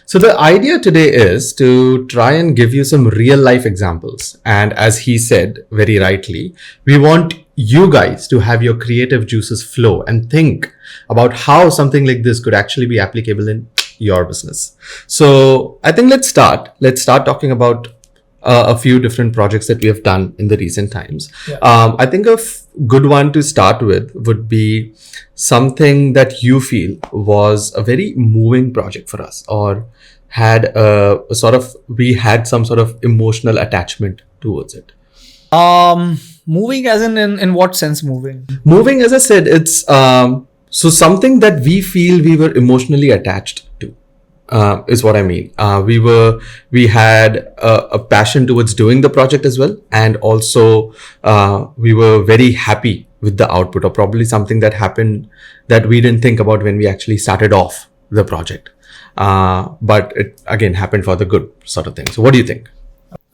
So the idea today is to try and give you some real life examples. And as he said very rightly, we want you guys to have your creative juices flow and think about how something like this could actually be applicable in your business. So I think let's start. Let's start talking about a few different projects that we have done in the recent times. Yeah. I think a good one to start with would be something that you feel was a very moving project for us, or had we had some sort of emotional attachment towards it. Moving as in what sense moving? Moving, as I said, it's so something that we feel we were emotionally attached to. Is what I mean. We had a passion towards doing the project as well, and also we were very happy with the output, or probably something that happened that we didn't think about when we actually started off the project. But it again happened for the good sort of thing. So what do you think?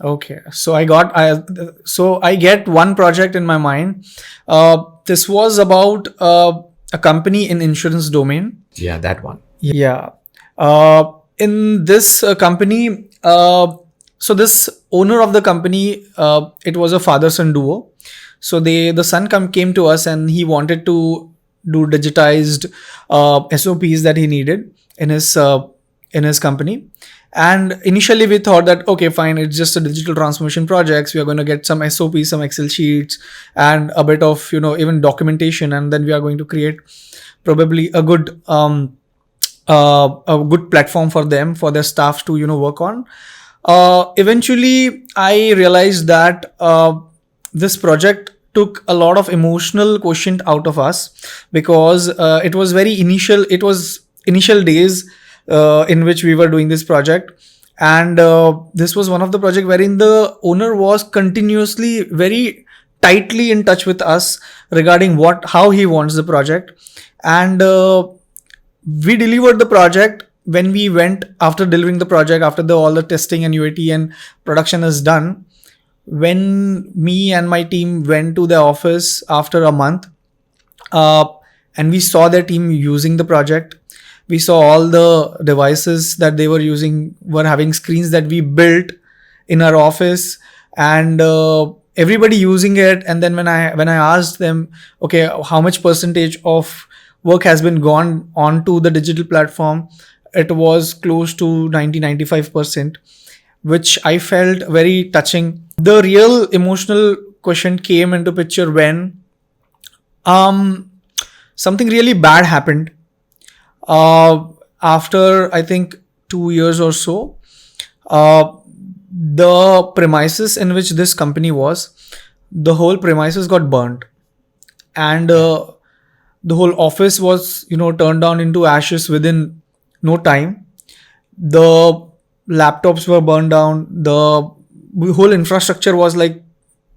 Okay, so I get one project in my mind. This was about a company in insurance domain. Yeah, that one. Yeah. In this company, so this owner of the company, it was a father-son duo. So the son came to us and he wanted to do digitized SOPs that he needed in his company. And initially we thought that, okay, fine, it's just a digital transformation projects. We are going to get some SOPs, some Excel sheets, and a bit of, even documentation. And then we are going to create probably a good platform for them, for their staff to, work on. Eventually, I realized that this project took a lot of emotional quotient out of us, because it was very initial. It was initial days in which we were doing this project. And this was one of the projects wherein the owner was continuously very tightly in touch with us regarding how he wants the project. And we delivered the project. When we went, after delivering the project, after all the testing and UAT and production is done, when me and my team went to the office after a month, and we saw their team using the project, we saw all the devices that they were using were having screens that we built in our office, and everybody using it. And then when I asked them, okay, how much percentage of work has been gone onto the digital platform, it was close to 90-95%, which I felt very touching. The real emotional question came into picture when something really bad happened. After I think 2 years or so, the premises in which this company was, the whole premises got burnt, and the whole office was, turned down into ashes within no time. The laptops were burned down. The whole infrastructure was like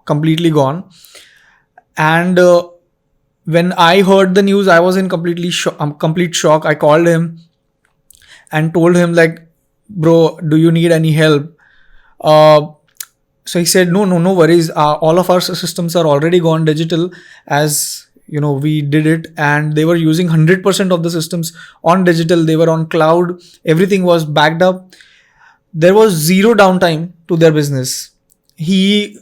completely gone. And when I heard the news, I was in complete shock. I called him and told him, like, bro, do you need any help? So he said, no worries. All of our systems are already gone digital, as we did it, and they were using 100% of the systems on digital. They were on cloud. Everything was backed up. There was zero downtime to their business. He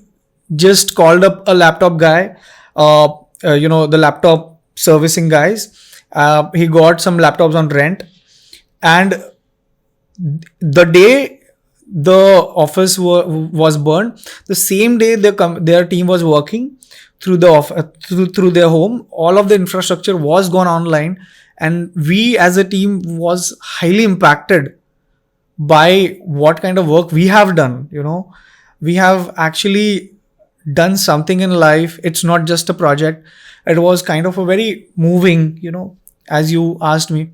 just called up a laptop guy, the laptop servicing guys. He got some laptops on rent, and the day the office was burned, the same day their team was working through through their home. All of the infrastructure was gone online, and we as a team was highly impacted by what kind of work we have done. We have actually done something in life. It's not just a project. It was kind of a very moving, as you asked me,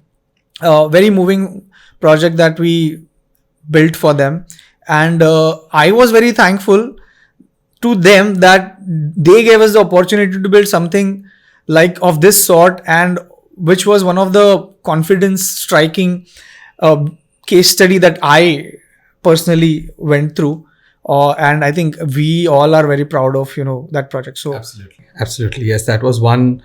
very moving project that we built for them. And I was very thankful to them that they gave us the opportunity to build something like of this sort, and which was one of the confidence striking case study that I personally went through. And I think we all are very proud of, that project. So Absolutely. Yes, that was one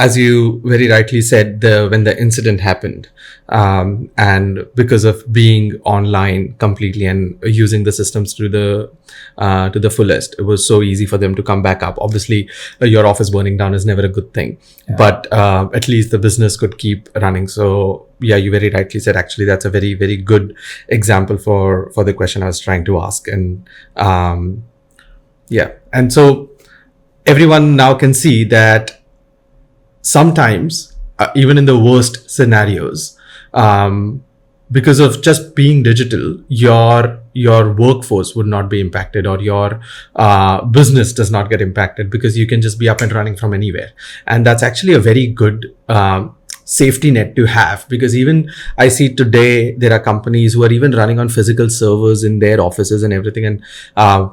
as you very rightly said, when the incident happened, and because of being online completely and using the systems to the fullest, it was so easy for them to come back up. Obviously, your office burning down is never a good thing, but at least the business could keep running. So yeah, you very rightly said. Actually, that's a very, very good example for the question I was trying to ask. And yeah, and so everyone now can see that sometimes, even in the worst scenarios, because of just being digital, your workforce would not be impacted, or your business does not get impacted, because you can just be up and running from anywhere. And that's actually a very good safety net to have, because even I see today there are companies who are even running on physical servers in their offices and everything, and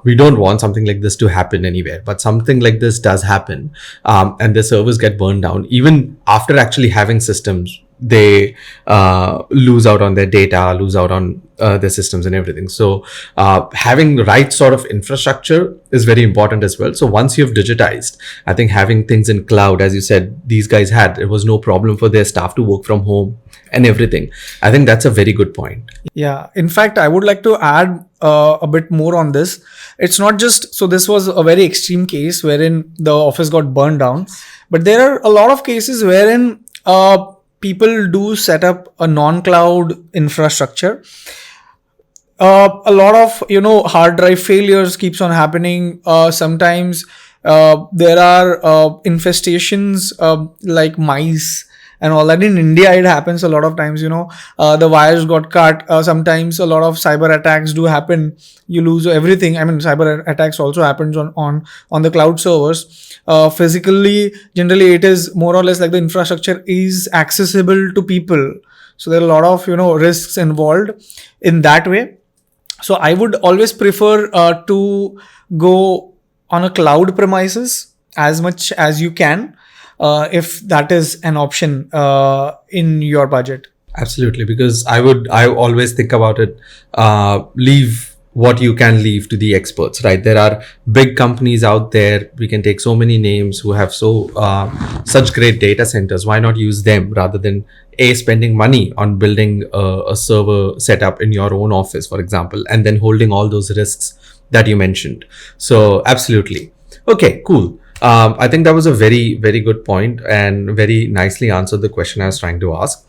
we don't want something like this to happen anywhere, but something like this does happen, and the servers get burned down. Even after actually having systems, they lose out on their data, lose out on their systems and everything. So having the right sort of infrastructure is very important as well. So once you've digitized, I think having things in cloud, as you said, these guys had, it was no problem for their staff to work from home and everything. I think that's a very good point. Yeah, in fact, I would like to add a bit more on this. It's not just, so this was a very extreme case wherein the office got burned down, but there are a lot of cases wherein people do set up a non-cloud infrastructure. A lot of hard drive failures keeps on happening. Sometimes there are infestations like mice and all that. In India, it happens a lot of times. The wires got cut. Sometimes a lot of cyber attacks do happen. You lose everything. I mean, cyber attacks also happens on the cloud servers. Physically, generally, it is more or less like the infrastructure is accessible to people. So there are a lot of risks involved in that way. So I would always prefer to go on a cloud premises as much as you can, if that is an option in your budget. Absolutely, because I always think about it, leave what you can leave to the experts, right? There are big companies out there. We can take so many names who have such great data centers. Why not use them rather than spending money on building a server setup in your own office, for example, and then holding all those risks that you mentioned. So absolutely. Okay, cool. I think that was a very, very good point and very nicely answered the question I was trying to ask.